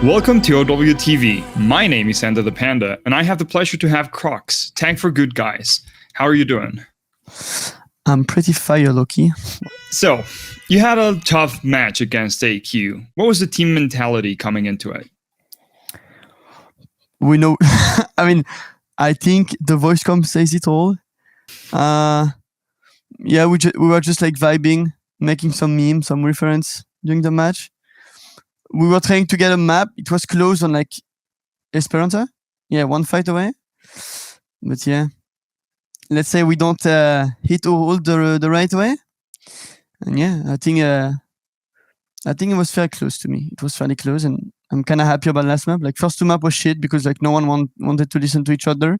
Welcome to OWTV. My name is Sander the Panda, and I have the pleasure to have KroxZ, tank for Goud Guys. How are you doing? I'm pretty fire, Loki. So, you had a tough match against AQ. What was the team mentality coming into it? We know, I think the voice com says it all. We were just like vibing, making some memes, some reference during the match. We were trying to get a map. It was close on like Esperança. Yeah, one fight away. But yeah, let's say we don't hit all the right way. And yeah, I think it was fairly close to me. It was fairly close, and I'm kind of happy about last map. Like first two map was shit because like no one wanted to listen to each other.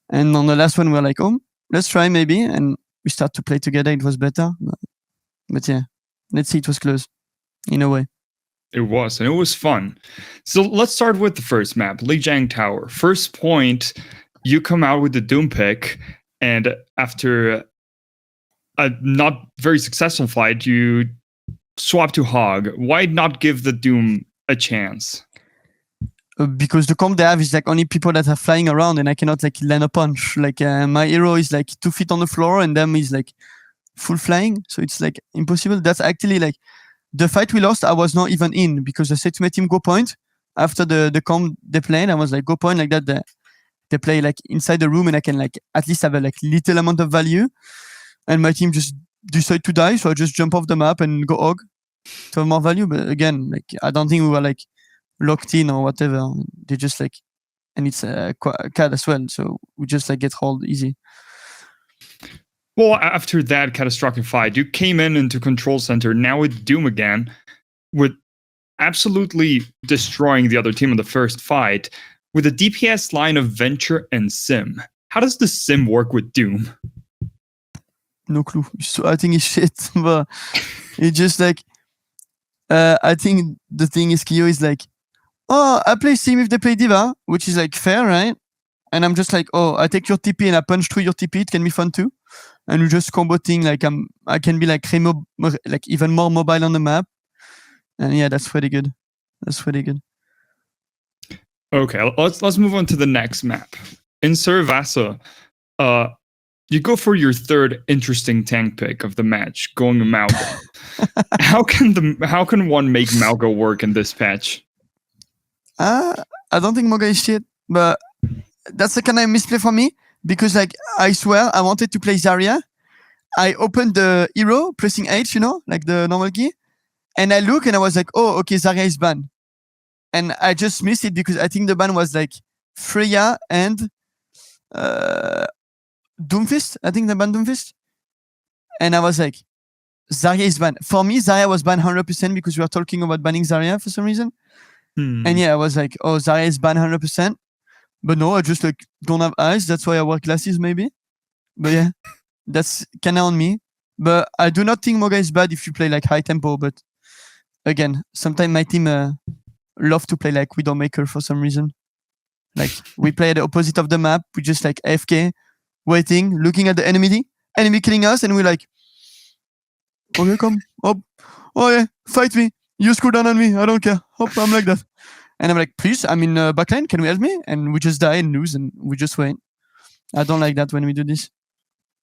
And on the last one, we're like, oh, let's try maybe. And we start to play together. It was better. But yeah, let's see. It was close in a way. It was, and it was fun. So let's start with the first map, Lijiang Tower. First point, you come out with the Doom pick, and after a not very successful fight, you swap to Hog. Why not give the Doom a chance? Because the comp they have is like only people that are flying around, and I cannot like land a punch. Like my hero is like 2 feet on the floor, and them is like full flying, so it's like impossible. That's actually like the fight we lost. I was not even in because I said to my team, go point. After the comp they played, I was like, go point like that. They play like inside the room, and I can like at least have a like little amount of value. And my team just decide to die, so I just jump off the map and go Hog to have more value. But again, like I don't think we were like locked in or whatever. They just like, and it's a CAD as well, so we just like get hold easy. Well, after that catastrophic fight, you came into Control Center, now with Doom again, with absolutely destroying the other team in the first fight, with a DPS line of Venture and Sim. How does the Sim work with Doom? No clue. So I think it's shit, but it's just like, I think the thing is, Kyo is like, oh, I play Sim if they play Diva, which is like fair, right? And I'm just like, oh, I take your TP and I punch through your TP, it can be fun too. And we're just comboting, like I can be like like even more mobile on the map. And yeah, that's pretty good. Okay, let's move on to the next map. In Suravasa, you go for your third interesting tank pick of the match, going to Mauga. How can one make Mauga work in this patch? I don't think Mauga is shit, but that's the kind of misplay for me. Because like I swear I wanted to play Zarya. I opened the hero, pressing H, like the normal key. And I look and I was like, oh, okay, Zarya is banned. And I just missed it because I think the ban was like Freya and Doomfist. I think they banned Doomfist. And I was like, Zarya is banned. For me, Zarya was banned 100% because we were talking about banning Zarya for some reason. And yeah, I was like, oh, Zarya is banned 100%. But no, I just like don't have eyes. That's why I wear glasses, maybe. But yeah, that's kind of on me. But I do not think Mauga is bad if you play like high tempo. But again, sometimes my team love to play like Widowmaker for some reason. Like we play at the opposite of the map. We just like AFK, waiting, looking at the enemy killing us, and we're like, okay, come, oh yeah, fight me. You screw down on me. I don't care. Hop, I'm like that. And I'm like, please, I'm in backline. Can you help me? And we just die and lose, and we just wait. I don't like that when we do this.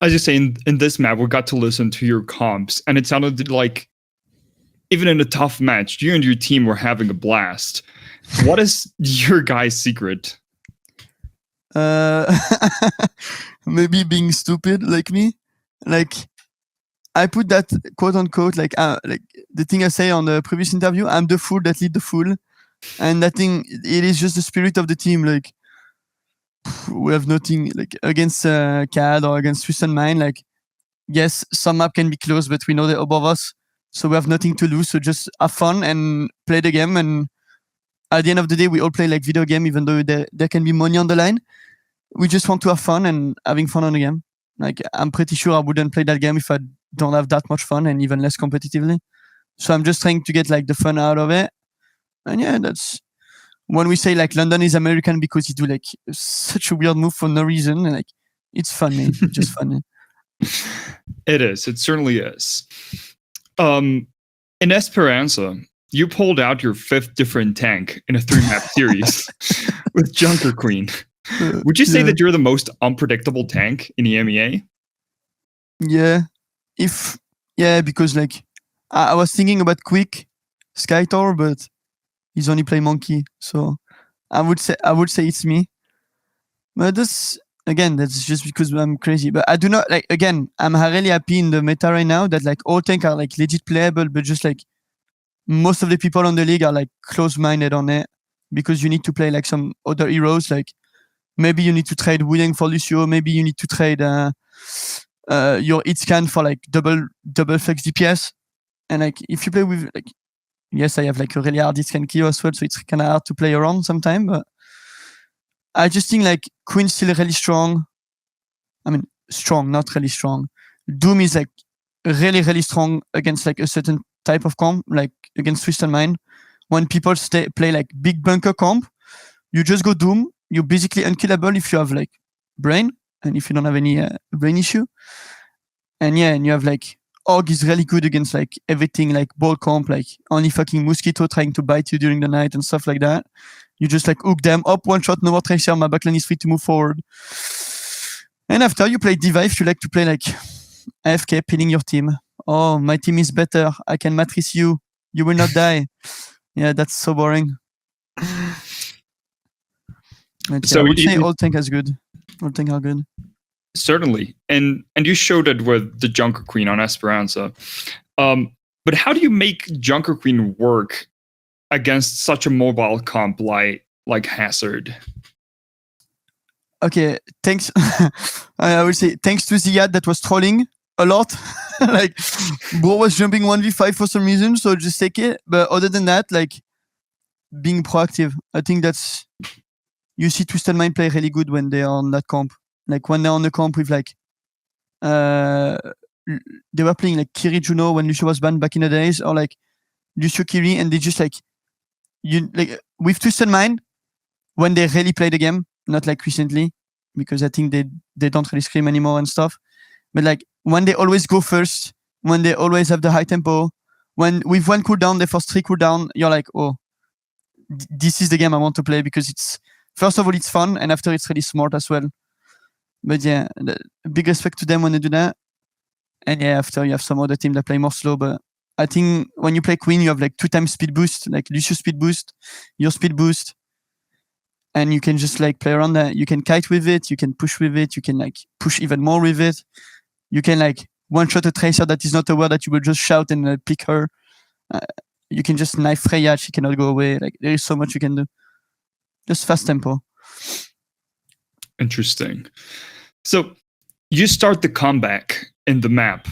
I just say in this map, we got to listen to your comps, and it sounded like even in a tough match, you and your team were having a blast. What is your guy's secret? Maybe being stupid like me. Like I put that quote unquote like the thing I say on the previous interview. I'm the fool that lead the fool. And I think it is just the spirit of the team. Like we have nothing like against CAD or against Swiss and Mine. Like yes, some map can be close, but we know they're above us, so we have nothing to lose. So just have fun and play the game. And at the end of the day, we all play like video game, even though there can be money on the line. We just want to have fun and having fun on the game. Like I'm pretty sure I wouldn't play that game if I don't have that much fun and even less competitively. So I'm just trying to get like the fun out of it. And yeah, that's when we say like London is American because you do like such a weird move for no reason. And like it's funny, it's just funny. It is. It certainly is. In Esperança, you pulled out your 5th different tank in a 3-map series with Junker Queen. Would you say that you're the most unpredictable tank in EMEA? Yeah. Because like I was thinking about Quick Skytor, but he's only play Monkey, so I would say it's me. But that's just because I'm crazy. But I do not like. Again, I'm really happy in the meta right now that like all tanks are like legit playable, but just like most of the people on the league are like close-minded on it because you need to play like some other heroes. Like maybe you need to trade Lijiang for Lucio. Maybe you need to trade your hit scan for like double flex DPS. And like if you play with like, yes, I have like a really hard hit scan Kyo as well, so it's kind of hard to play around sometimes. But I just think like Queen's still really strong. I mean, strong, not really strong. Doom is like really, really strong against like a certain type of comp, like against Twisted Mind. When people play like big bunker comp, you just go Doom. You're basically unkillable if you have like brain and if you don't have any brain issue. And you have like Org is really good against like everything, like ball comp, like only fucking mosquito trying to bite you during the night and stuff like that. You just like hook them up, one shot, no more tracer, my backline is free to move forward. And after you play Diva, if you like to play like AFK, pinning your team. Oh, my team is better. I can matrix you. You will not die. Yeah, that's so boring. So I would say all tank is good. All tank are good. Certainly, and you showed it with the Junker Queen on Esperança. But how do you make Junker Queen work against such a mobile comp like Hazard? Okay, thanks. I would say thanks to Ziad that was trolling a lot. Like, bro was jumping 1v5 for some reason, so just take it. But other than that, like, being proactive. I think that's... You see Twisted Mind play really good when they're on that comp. Like, when they're on the comp with, like... they were playing, like, Kiri Juno when Lucio was banned back in the days, or, like, Lucio Kiri, and they just, like... with Twisted Mind, when they really play the game, not like recently, because I think they don't really scream anymore and stuff. But like when they always go first, when they always have the high tempo, when with one cooldown, they force 3 cooldown, you're like, oh, this is the game I want to play because it's, first of all, it's fun, and after it's really smart as well. But yeah, big respect to them when they do that. And yeah, after you have some other team that play more slow, but I think when you play Queen, you have like 2 times speed boost, like Lucio speed boost, your speed boost. And you can just like play around that. You can kite with it. You can push with it. You can like push even more with it. You can like one-shot a tracer that is not aware that you will just shout and pick her. You can just knife Freya. She cannot go away. Like there is so much you can do. Just fast tempo. Interesting. So you start the comeback in the map.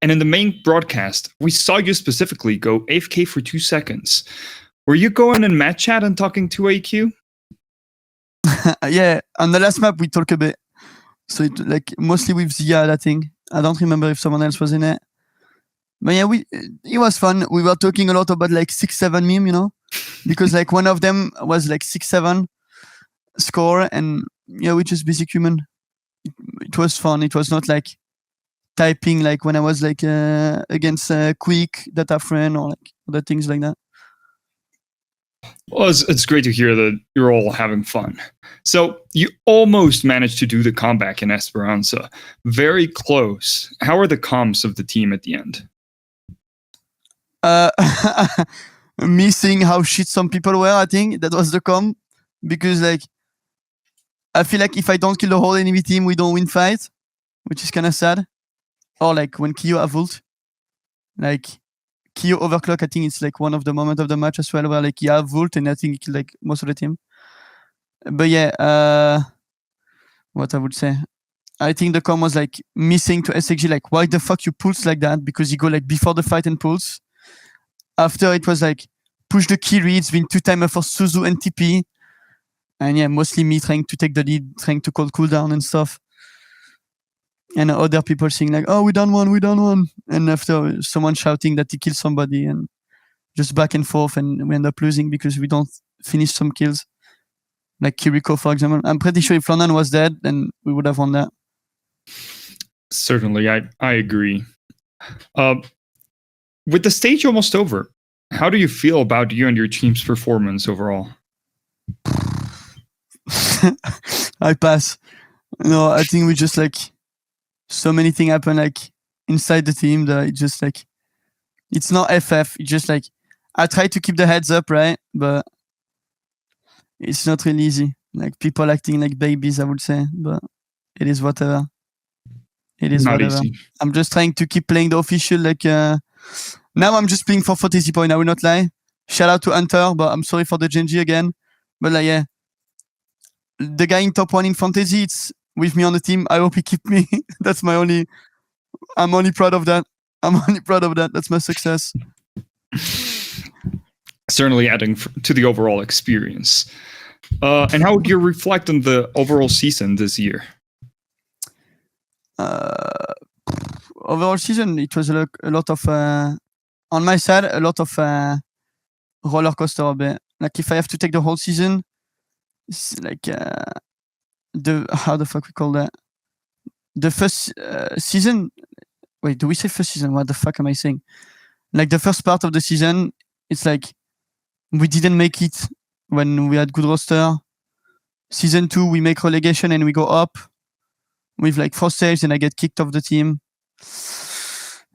And in the main broadcast, we saw you specifically go AFK for 2 seconds. Were you going in match chat and talking to AQ? Yeah, on the last map we talk a bit. So it, like mostly with Zia, that thing. I don't remember if someone else was in it. But yeah, it was fun. We were talking a lot about like 6-7 meme, you know? Because like one of them was like 6-7 score, and yeah, we just basic human. It was fun. It was not like typing like when I was like against Quick, Data Friend, or like other things like that. Well, it's great to hear that you're all having fun. So you almost managed to do the comeback in Esperança. Very close. How are the comms of the team at the end? Me seeing how shit some people were, I think that was the comm. Because like, I feel like if I don't kill the whole enemy team, we don't win fight, which is kind of sad. Or like when Kyo have ult. Like, Kyo overclock, I think it's like one of the moments of the match as well where like he have ult and I think he killed like most of the team. But yeah, what I would say, I think the comm was like missing to SXG, like why the fuck you pulse like that? Because you go like before the fight and pulse. After it was like push the Kiri, it's been 2 times for Suzu and TP. And yeah, mostly me trying to take the lead, trying to call cooldown and stuff. And other people saying like, oh, we done one. And after someone shouting that he killed somebody and just back and forth, and we end up losing because we don't finish some kills. Like Kiriko, for example. I'm pretty sure if London was dead, then we would have won that. Certainly, I agree. With the stage almost over, How do you feel about you and your team's performance overall? I pass. No, I think we just like so many things happen like inside the team that it just like it's not FF. It's just like I try to keep the heads up, right? But it's not really easy. Like people acting like babies, I would say. But it is whatever. It is Not whatever. easy. I'm just trying to keep playing the official. Like now, I'm just playing for fantasy point. I will not lie. Shout out to Hunter, but I'm sorry for the Genji again. But like, yeah, the guy in top 1 in fantasy, it's with me on the team. I hope he keep me. That's my only. I'm only proud of that. That's my success. Certainly adding to the overall experience. And how would you reflect on the overall season this year? Overall season, it was a lot of on my side, a lot of roller coaster a bit. Like if I have to take the whole season, it's like how the fuck we call that? The first season. Wait, do we say first season? What the fuck am I saying? Like the first part of the season, it's like we didn't make it when we had good roster. Season 2, we make relegation and we go up with like 4 saves and I get kicked off the team.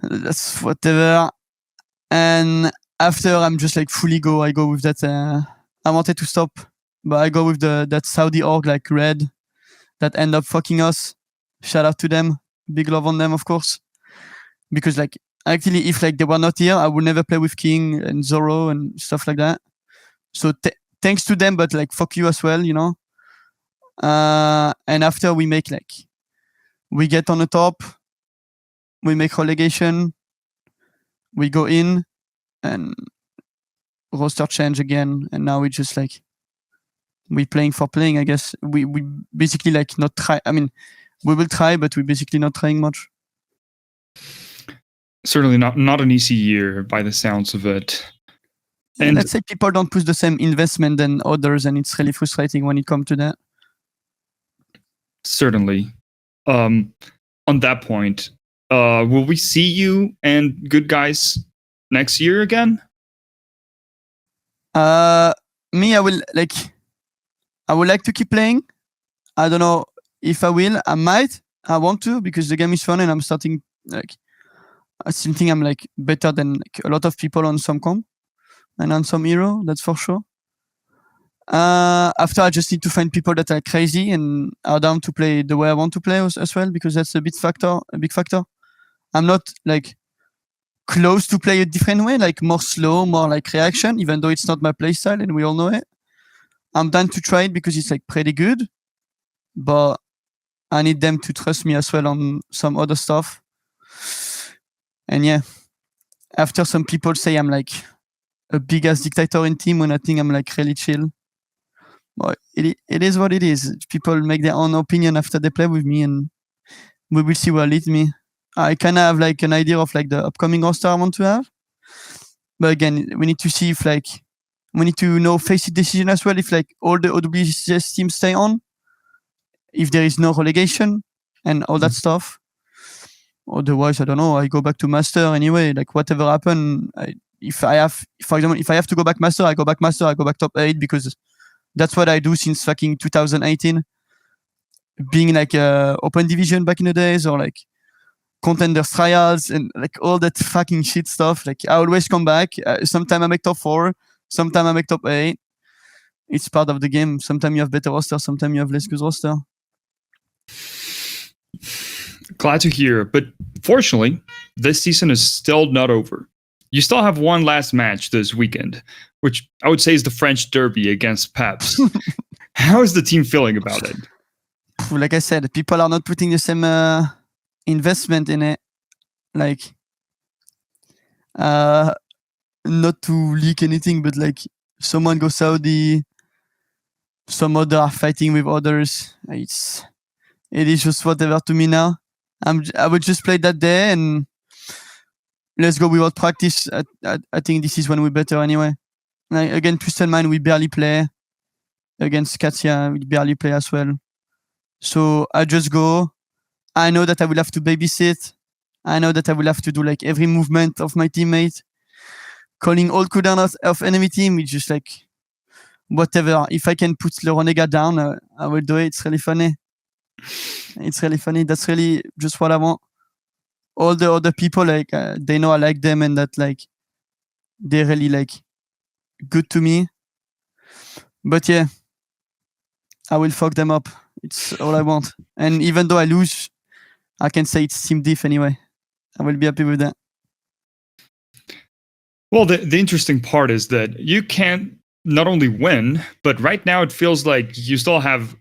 That's whatever. And after, I'm just like fully go. I go with that. I wanted to stop, but I go with that Saudi org like Red that end up fucking us. Shout out to them. Big love on them, of course. Because like actually, if like they were not here, I would never play with King and Zoro and stuff like that. So thanks to them, but like fuck you as well, you know. And after we make like we get on the top, we make relegation, we go in, and roster change again, and now we just like we playing for playing. I guess we basically like not try. I mean, we will try, but we basically not trying much. Certainly not an easy year by the sounds of it. And let's say people don't put the same investment than others, and it's really frustrating when it comes to that. Certainly. On that point, will we see you and Good Guys next year again? Me, I would like to keep playing. I don't know if I will. I might. I want to because the game is fun and I'm starting like I still think I'm like better than like, a lot of people on some comp and on some hero. That's for sure. After I just need to find people that are crazy and are down to play the way I want to play as well because that's a big factor. I'm not like close to play a different way, like more slow, more like reaction, even though it's not my playstyle and we all know it. I'm down to try it because it's like pretty good, but I need them to trust me as well on some other stuff. And yeah, after some people say I'm like a big ass dictator in team when I think I'm like really chill. But it is what it is. People make their own opinion after they play with me and we will see where it leads me. I kind of have like an idea of like the upcoming roster I want to have. But again, we need to see if like, we need to know face it decision as well if like all the OWCS teams stay on, if there is no relegation and all that stuff. Otherwise, I don't know, I go back to Master anyway, like whatever happen. For example, if I have to go back Master, I go back Master, I go back top 8 because that's what I do since fucking 2018. Being like open division back in the days or like contenders trials and like all that fucking shit stuff. Like I always come back. Sometimes I make top 4, sometimes I make top 8. It's part of the game. Sometimes you have better roster, sometimes you have less good roster. Glad to hear, but fortunately, this season is still not over. You still have one last match this weekend, which I would say is the French Derby against Peps. How is the team feeling about it? Like I said, people are not putting the same investment in it. Like, not to leak anything, but like someone goes Saudi, some other are fighting with others. It is just whatever to me now. I would just play that day and let's go without practice. I think this is when we're better anyway. Like, again, Twisted Mind, we barely play. Against Qadsiah, we barely play as well. So I just go. I know that I will have to babysit. I know that I will have to do like every movement of my teammate. calling all cooldown of enemy team. It's just like whatever. If I can put the Renegade down, I will do it. It's really funny. It's really funny. That's really just what I want. All the other people, like they know I like them and that like they're really like good to me. But yeah, I will fuck them up. It's all I want. And even though I lose, I can say it's team diff anyway. I will be happy with that. Well, the interesting part is that you can't not only win, but right now it feels like you still have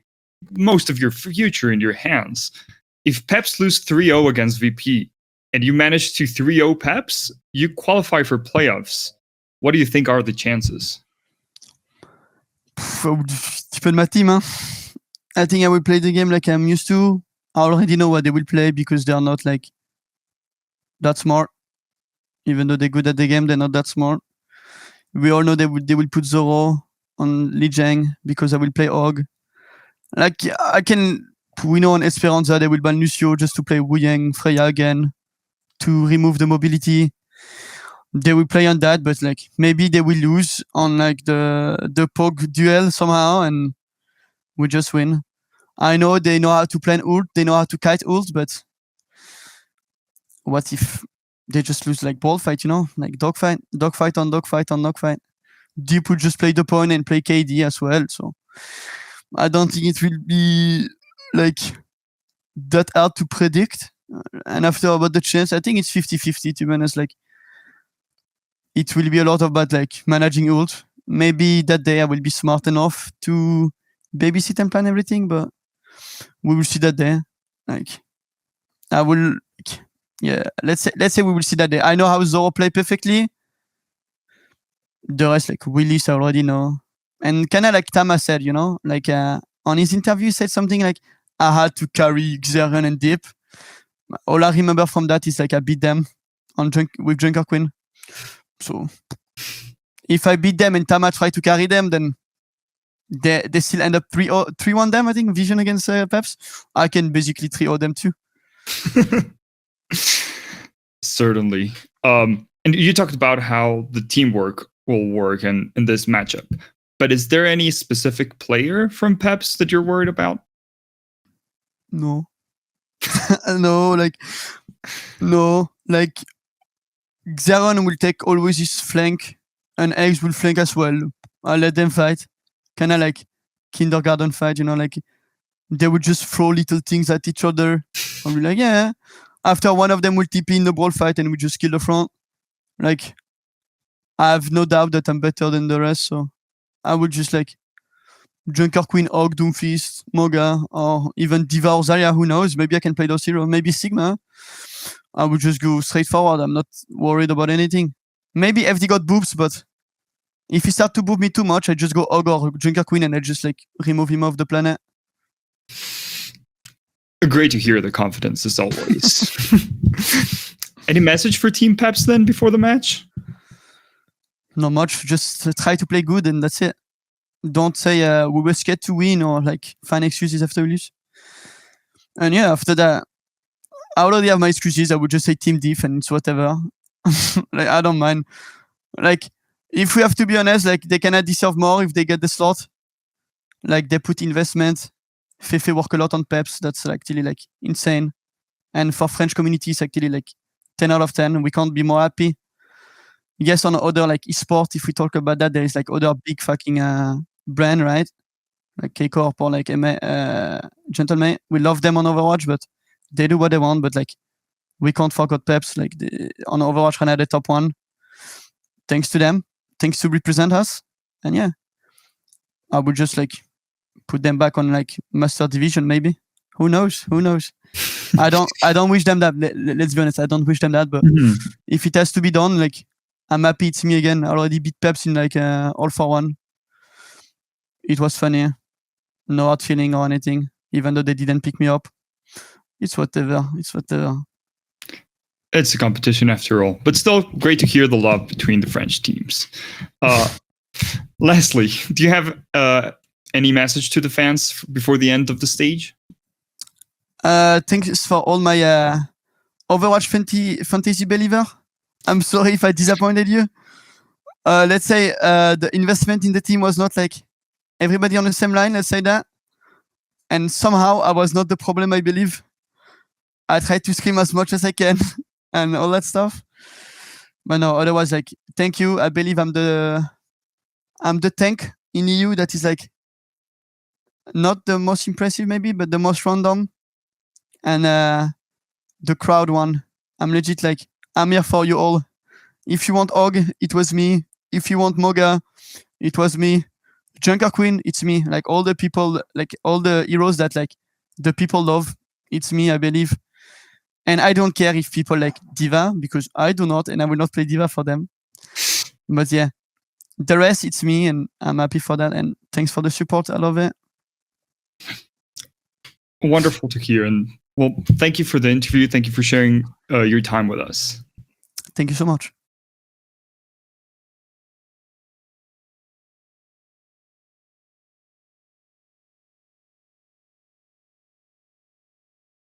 most of your future in your hands. If Peps lose 3-0 against VP and you manage to 3-0 Peps, you qualify for playoffs. What do you think are the chances? Depend my team, huh? I think I will play the game like I'm used to. I already know what they will play because they are not like that smart. Even though they're good at the game, they're not that smart. We all know they will put Zoro on Lijiang because I will play Og. Like we know on Esperança they will ban Lucio just to play Wu Yang, Freya again to remove the mobility. They will play on that, but like maybe they will lose on like the Pog duel somehow and we just win. I know they know how to plan ult, they know how to kite ult, but what if they just lose like ball fight, you know? Like dogfight on dogfight. Deep would just play the point and play KD as well, so I don't think it will be like that hard to predict. And after about the chance, I think it's 50-50 to be honest. Like it will be a lot about like managing ult. Maybe that day I will be smart enough to babysit and plan everything, but we will see that day. Like I will, yeah. Let's say we will see that day. I know how Zoro play perfectly. The rest, like Willis, I already know. And kind of like Tama said, you know, like on his interview, he said something like, "I had to carry Xerion and Deep." All I remember from that is like I beat them with Junker Queen. So if I beat them and Tama try to carry them, then they still end up 3-1 them, I think, Vision against Peps. I can basically 3-0 them too. Certainly. And you talked about how the teamwork will work in this matchup. But is there any specific player from Peps that you're worried about? No. No, like Xeron will take always his flank and Eggs will flank as well. I'll let them fight. Kinda like kindergarten fight, you know, like they would just throw little things at each other. I'll be like, yeah. After one of them will TP in the ball fight and we just kill the front. Like I have no doubt that I'm better than the rest, so I would just like Junker Queen, Og, Doomfist, Mauga, or even Diva or Zarya, who knows? Maybe I can play those heroes. Maybe Sigma. I would just go straight forward. I'm not worried about anything. Maybe FD got boobs, but if he start to boob me too much, I just go Og or Junker Queen and I just like remove him off the planet. Great to hear the confidence as always. Any message for Team Peps then before the match? Not much. Just try to play good and that's it. Don't say we were scared to win or like find excuses after we lose. And yeah, after that, I already have my excuses. I would just say team diff and it's whatever. Like I don't mind. Like if we have to be honest, like they cannot deserve more if they get the slot. Like they put investment. Fefe work a lot on Peps. That's actually like insane. And for French community, it's actually like 10 out of 10. We can't be more happy. Yes, on other like esport, if we talk about that, there is like other big fucking brand, right? Like K-Corp or like Gentleman. We love them on Overwatch, but they do what they want. But like we can't forget Peps. Like on Overwatch, Rana the top one. Thanks to them. Thanks to represent us. And yeah, I would just like put them back on like Master Division, maybe. Who knows? I don't wish them that. Let's be honest. I don't wish them that. But if it has to be done, like I'm happy it's me again. I already beat Peps in like all for one. It was funny. No hard feeling or anything. Even though they didn't pick me up. It's whatever. It's a competition after all. But still great to hear the love between the French teams. Lastly, do you have any message to the fans before the end of the stage? Thanks for all my Overwatch fantasy believer. I'm sorry if I disappointed you. let's say the investment in the team was not like everybody on the same line, let's say that. And somehow I was not the problem, I believe. I tried to scream as much as I can and all that stuff. But no, otherwise, like, thank you. I believe I'm the tank in EU that is like not the most impressive maybe, but the most random. And the crowd one. I'm legit like, I'm here for you all. If you want Og, it was me. If you want Mauga, it was me. Junker Queen, it's me. Like all the people, like all the heroes that like the people love, it's me, I believe. And I don't care if people like Diva, because I do not, and I will not play Diva for them. But yeah, the rest, it's me, and I'm happy for that. And thanks for the support. I love it. Wonderful to hear. And well, thank you for the interview. Thank you for sharing your time with us. Thank you so much.